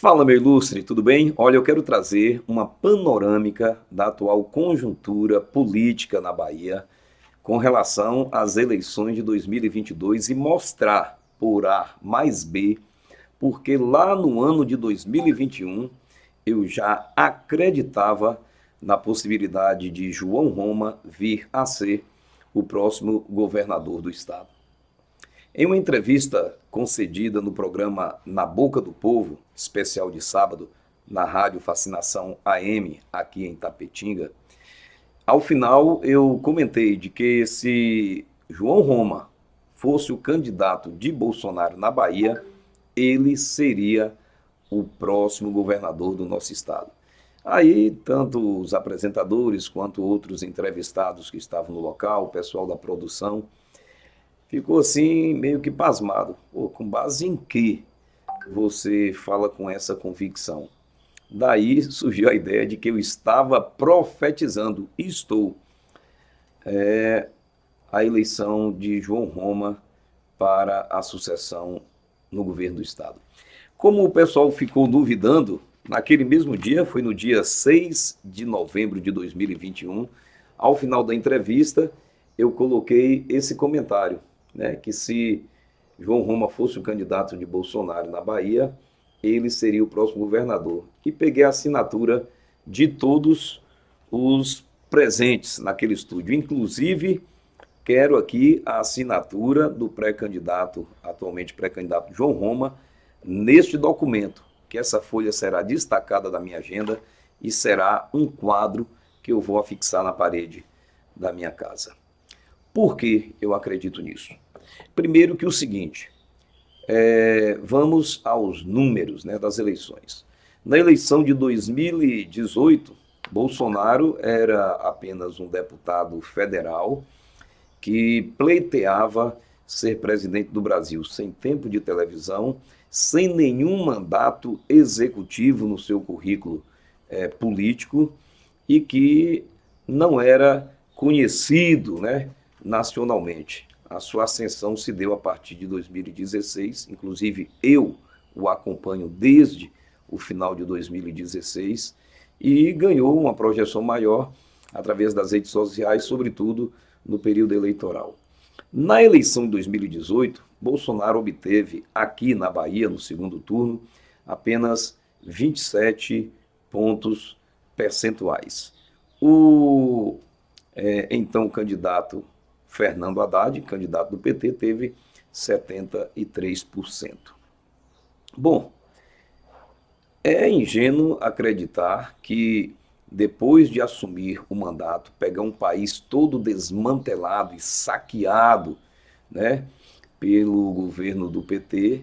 Fala, meu ilustre, tudo bem? Olha, eu quero trazer uma panorâmica da atual conjuntura política na Bahia com relação às eleições de 2022 e mostrar por A mais B, porque lá no ano de 2021 eu já acreditava na possibilidade de João Roma vir a ser o próximo governador do estado. Em uma entrevista concedida no programa Na Boca do Povo, especial de sábado, na Rádio Fascinação AM, aqui em Tapetinga, ao final eu comentei de que se João Roma fosse o candidato de Bolsonaro na Bahia, ele seria o próximo governador do nosso estado. Aí, tanto os apresentadores quanto outros entrevistados que estavam no local, o pessoal da produção, ficou assim meio que pasmado. Pô, com base em que você fala com essa convicção? Daí surgiu a ideia de que eu estava profetizando, e estou, a eleição de João Roma para a sucessão no governo do estado. Como o pessoal ficou duvidando, naquele mesmo dia, foi no dia 6 de novembro de 2021, ao final da entrevista, eu coloquei esse comentário, né, que se João Roma fosse o candidato de Bolsonaro na Bahia, ele seria o próximo governador. E peguei a assinatura de todos os presentes naquele estúdio. Inclusive, quero aqui a assinatura do pré-candidato, atualmente pré-candidato João Roma, neste documento, que essa folha será destacada da minha agenda e será um quadro que eu vou afixar na parede da minha casa. Por que eu acredito nisso? Primeiro que o seguinte, vamos aos números, né, das eleições. Na eleição de 2018, Bolsonaro era apenas um deputado federal que pleiteava ser presidente do Brasil sem tempo de televisão, sem nenhum mandato executivo no seu currículo político e que não era conhecido, né, nacionalmente. A sua ascensão se deu a partir de 2016, inclusive eu o acompanho desde o final de 2016 e ganhou uma projeção maior através das redes sociais, sobretudo no período eleitoral. Na eleição de 2018, Bolsonaro obteve aqui na Bahia, no segundo turno, apenas 27 pontos percentuais. O então candidato Fernando Haddad, candidato do PT, teve 73%. Bom, é ingênuo acreditar que depois de assumir o mandato, pegar um país todo desmantelado e saqueado, né, pelo governo do PT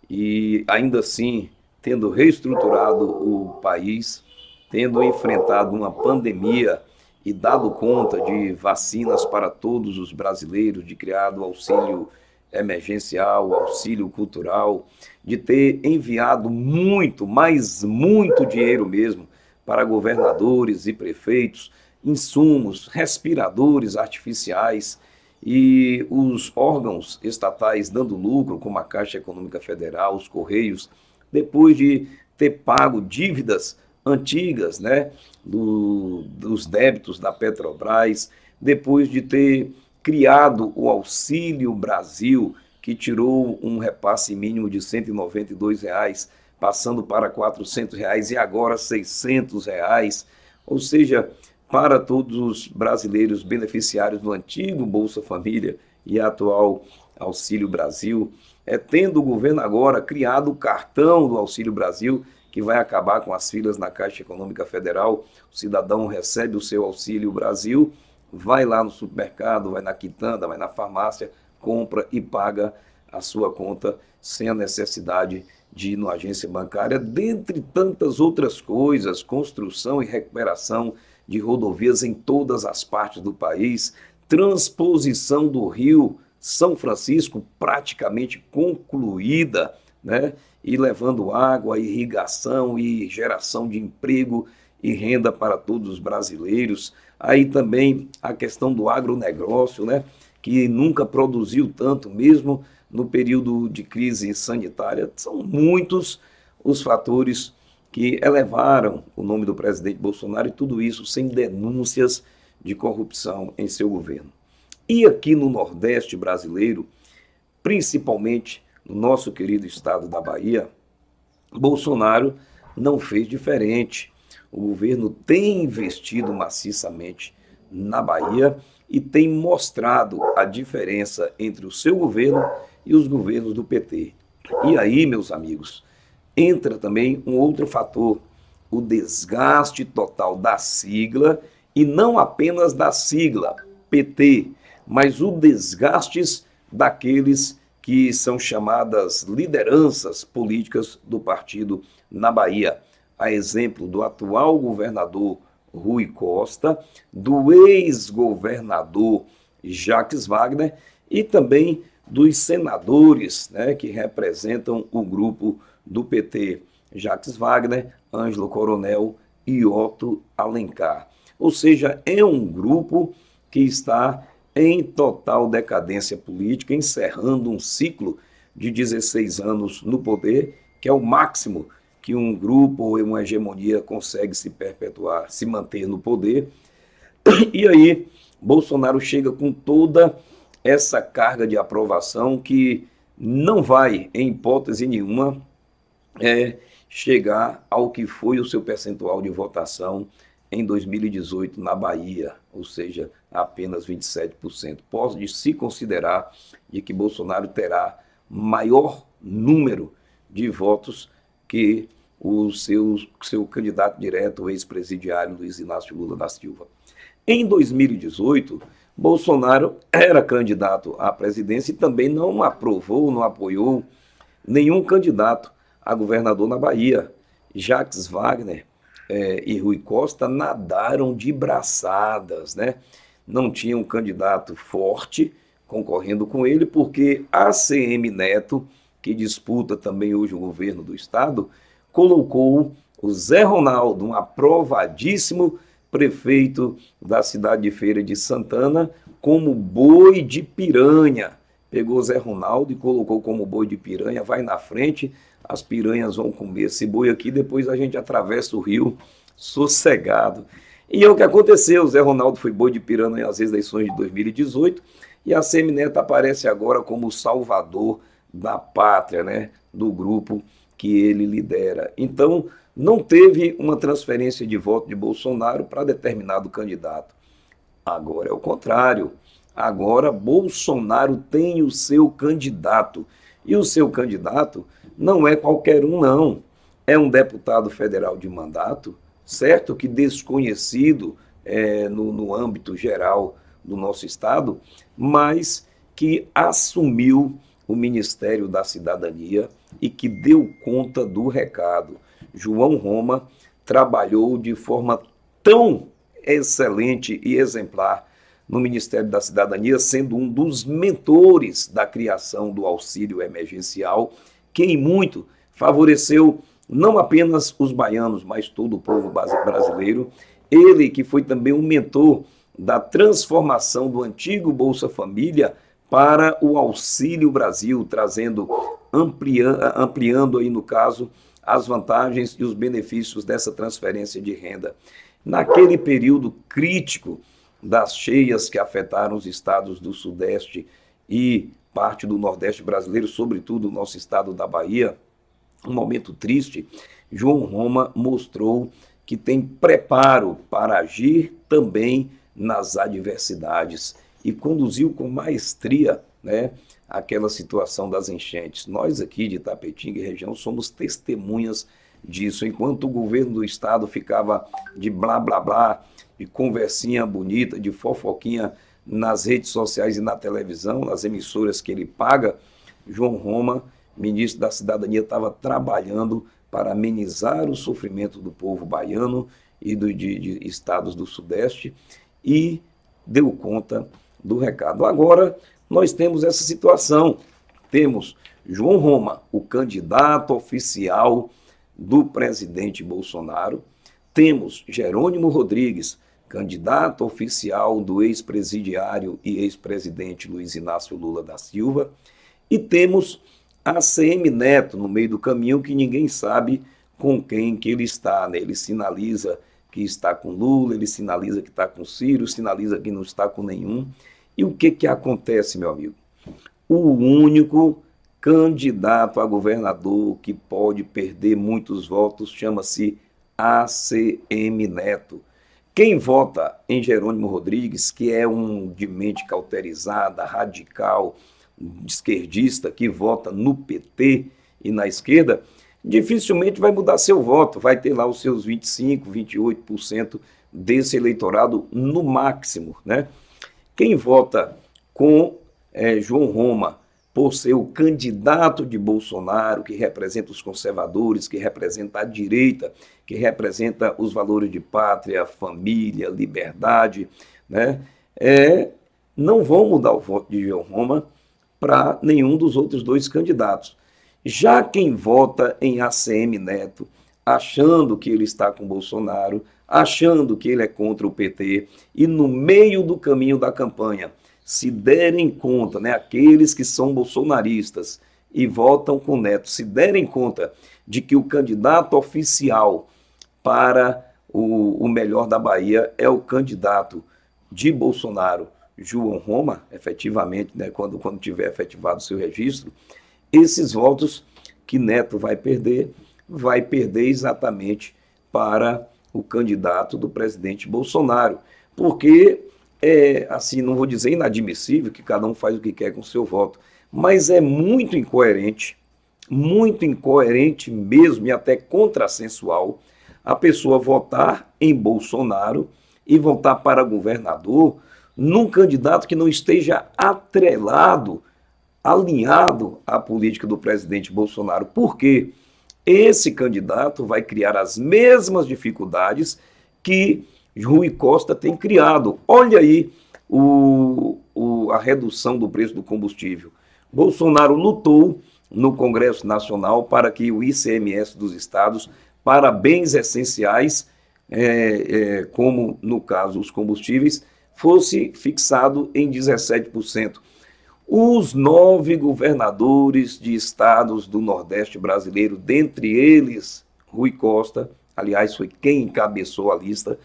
e ainda assim tendo reestruturado o país, tendo enfrentado uma pandemia e dado conta de vacinas para todos os brasileiros, de criado auxílio emergencial, auxílio cultural, de ter enviado muito, mas muito dinheiro mesmo para governadores e prefeitos, insumos, respiradores artificiais e os órgãos estatais dando lucro, como a Caixa Econômica Federal, os Correios, depois de ter pago dívidas antigas, né, dos débitos da Petrobras, depois de ter criado o Auxílio Brasil, que tirou um repasse mínimo de R$ 192, passando para R$ 400 e agora R$ 600. Ou seja, para todos os brasileiros beneficiários do antigo Bolsa Família e atual Auxílio Brasil, tendo o governo agora criado o cartão do Auxílio Brasil, que vai acabar com as filas na Caixa Econômica Federal. O cidadão recebe o seu Auxílio Brasil, vai lá no supermercado, vai na quitanda, vai na farmácia, compra e paga a sua conta sem a necessidade de ir na agência bancária, dentre tantas outras coisas, construção e recuperação de rodovias em todas as partes do país, transposição do Rio São Francisco praticamente concluída, né? E levando água, irrigação e geração de emprego e renda para todos os brasileiros. Aí também a questão do agronegócio, né? Que nunca produziu tanto, mesmo no período de crise sanitária. São muitos os fatores que elevaram o nome do presidente Bolsonaro, e tudo isso sem denúncias de corrupção em seu governo. E aqui no Nordeste brasileiro, principalmente no nosso querido estado da Bahia, Bolsonaro não fez diferente. O governo tem investido maciçamente na Bahia e tem mostrado a diferença entre o seu governo e os governos do PT. E aí, meus amigos, entra também um outro fator, o desgaste total da sigla, e não apenas da sigla PT, mas o desgaste daqueles que são chamadas lideranças políticas do partido na Bahia. A exemplo do atual governador Rui Costa, do ex-governador Jacques Wagner e também dos senadores, né, que representam o grupo do PT, Jacques Wagner, Ângelo Coronel e Otto Alencar. Ou seja, é um grupo que está em total decadência política, encerrando um ciclo de 16 anos no poder, que é o máximo que um grupo ou uma hegemonia consegue se perpetuar, se manter no poder. E aí, Bolsonaro chega com toda essa carga de aprovação que não vai, em hipótese nenhuma, chegar ao que foi o seu percentual de votação em 2018 na Bahia, ou seja, apenas 27%. Pode se considerar de que Bolsonaro terá maior número de votos que o seu candidato direto, o ex-presidiário Luiz Inácio Lula da Silva. Em 2018, Bolsonaro era candidato à presidência e também não aprovou, não apoiou nenhum candidato a governador na Bahia. Jacques Wagner e Rui Costa nadaram de braçadas, né? Não tinha um candidato forte concorrendo com ele, porque a ACM Neto, que disputa também hoje o governo do estado, colocou o Zé Ronaldo, um aprovadíssimo prefeito da cidade de Feira de Santana, como boi de piranha. Pegou o Zé Ronaldo e colocou como boi de piranha, vai na frente, as piranhas vão comer esse boi aqui, depois a gente atravessa o rio sossegado. E é o que aconteceu, o Zé Ronaldo foi boi de piranha nas eleições de 2018, e a ACM Neto aparece agora como o salvador da pátria, né, do grupo que ele lidera. Então, não teve uma transferência de voto de Bolsonaro para determinado candidato. Agora é o contrário. Agora Bolsonaro tem o seu candidato. E o seu candidato não é qualquer um, não. É um deputado federal de mandato, certo que desconhecido no âmbito geral do nosso estado, mas que assumiu o Ministério da Cidadania e que deu conta do recado. João Roma trabalhou de forma tão excelente e exemplar no Ministério da Cidadania, sendo um dos mentores da criação do auxílio emergencial, que em muito favoreceu não apenas os baianos, mas todo o povo brasileiro. Ele que foi também um mentor da transformação do antigo Bolsa Família para o Auxílio Brasil, trazendo, ampliando aí no caso, as vantagens e os benefícios dessa transferência de renda. Naquele período crítico das cheias que afetaram os estados do Sudeste e parte do Nordeste brasileiro, sobretudo o nosso estado da Bahia, um momento triste, João Roma mostrou que tem preparo para agir também nas adversidades e conduziu com maestria, né, aquela situação das enchentes. Nós aqui de Itapetinga e região somos testemunhas disso. Enquanto o governo do estado ficava de blá blá blá, de conversinha bonita, de fofoquinha nas redes sociais e na televisão, nas emissoras que ele paga, João Roma, ministro da Cidadania, estava trabalhando para amenizar o sofrimento do povo baiano e de estados do Sudeste e deu conta do recado. Agora, nós temos essa situação. Temos João Roma, o candidato oficial do presidente Bolsonaro. Temos Jerônimo Rodrigues, candidato oficial do ex-presidiário e ex-presidente Luiz Inácio Lula da Silva. E temos ACM Neto no meio do caminho, que ninguém sabe com quem que ele está, né? Ele sinaliza que está com Lula, ele sinaliza que está com Ciro, sinaliza que não está com nenhum. E o que que acontece, meu amigo? O único candidato a governador que pode perder muitos votos chama-se ACM Neto. Quem vota em Jerônimo Rodrigues, que é um de mente cauterizada, radical, esquerdista, que vota no PT e na esquerda, dificilmente vai mudar seu voto, vai ter lá os seus 25%, 28% desse eleitorado no máximo, né? Quem vota com João Roma por ser o candidato de Bolsonaro, que representa os conservadores, que representa a direita, que representa os valores de pátria, família, liberdade, né? Não vão mudar o voto de João Roma para nenhum dos outros dois candidatos. Já quem vota em ACM Neto, achando que ele está com Bolsonaro, achando que ele é contra o PT, e no meio do caminho da campanha, se derem conta, né, aqueles que são bolsonaristas e votam com Neto, se derem conta de que o candidato oficial para o melhor da Bahia é o candidato de Bolsonaro, João Roma, efetivamente, né, quando tiver efetivado o seu registro, esses votos que Neto vai perder exatamente para o candidato do presidente Bolsonaro. Porque assim, não vou dizer inadmissível, que cada um faz o que quer com o seu voto, mas é muito incoerente mesmo e até contrassensual a pessoa votar em Bolsonaro e votar para governador num candidato que não esteja atrelado, alinhado à política do presidente Bolsonaro. Por quê? Esse candidato vai criar as mesmas dificuldades que Rui Costa tem criado. Olha aí a redução do preço do combustível. Bolsonaro lutou no Congresso Nacional para que o ICMS dos estados para bens essenciais, como no caso os combustíveis, fosse fixado em 17%. Os 9 governadores de estados do Nordeste brasileiro, dentre eles Rui Costa, aliás, foi quem encabeçou a lista,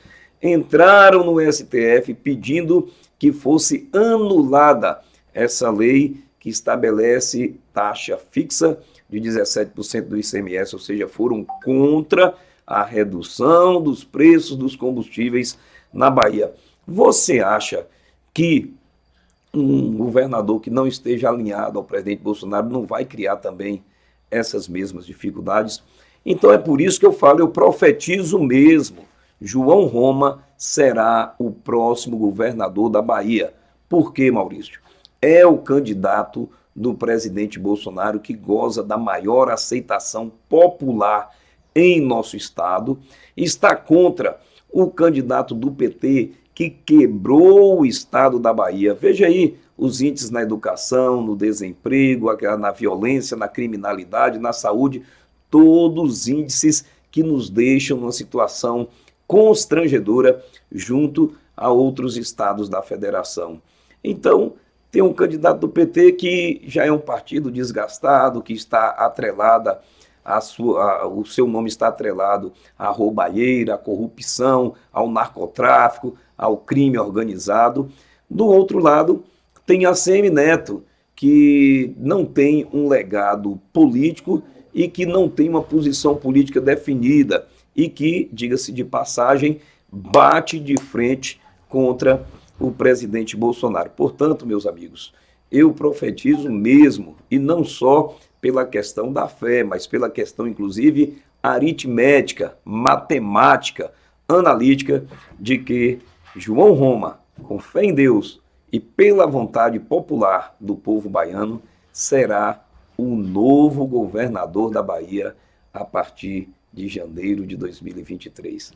entraram no STF pedindo que fosse anulada essa lei que estabelece taxa fixa de 17% do ICMS, ou seja, foram contra a redução dos preços dos combustíveis na Bahia. Você acha que um governador que não esteja alinhado ao presidente Bolsonaro não vai criar também essas mesmas dificuldades? Então é por isso que eu falo, eu profetizo mesmo, João Roma será o próximo governador da Bahia. Por quê, Maurício? É o candidato do presidente Bolsonaro que goza da maior aceitação popular em nosso estado, está contra o candidato do PT que quebrou o estado da Bahia. Veja aí os índices na educação, no desemprego, na violência, na criminalidade, na saúde, todos índices que nos deixam numa situação constrangedora junto a outros estados da federação. Então, tem um candidato do PT que já é um partido desgastado, que está atrelada o seu nome está atrelado à roubalheira, à corrupção, ao narcotráfico, ao crime organizado. Do outro lado, tem a ACM Neto, que não tem um legado político e que não tem uma posição política definida e que, diga-se de passagem, bate de frente contra o presidente Bolsonaro. Portanto, meus amigos, eu profetizo mesmo, e não só pela questão da fé, mas pela questão, inclusive, aritmética, matemática, analítica, de que João Roma, com fé em Deus e pela vontade popular do povo baiano, será o novo governador da Bahia a partir de janeiro de 2023.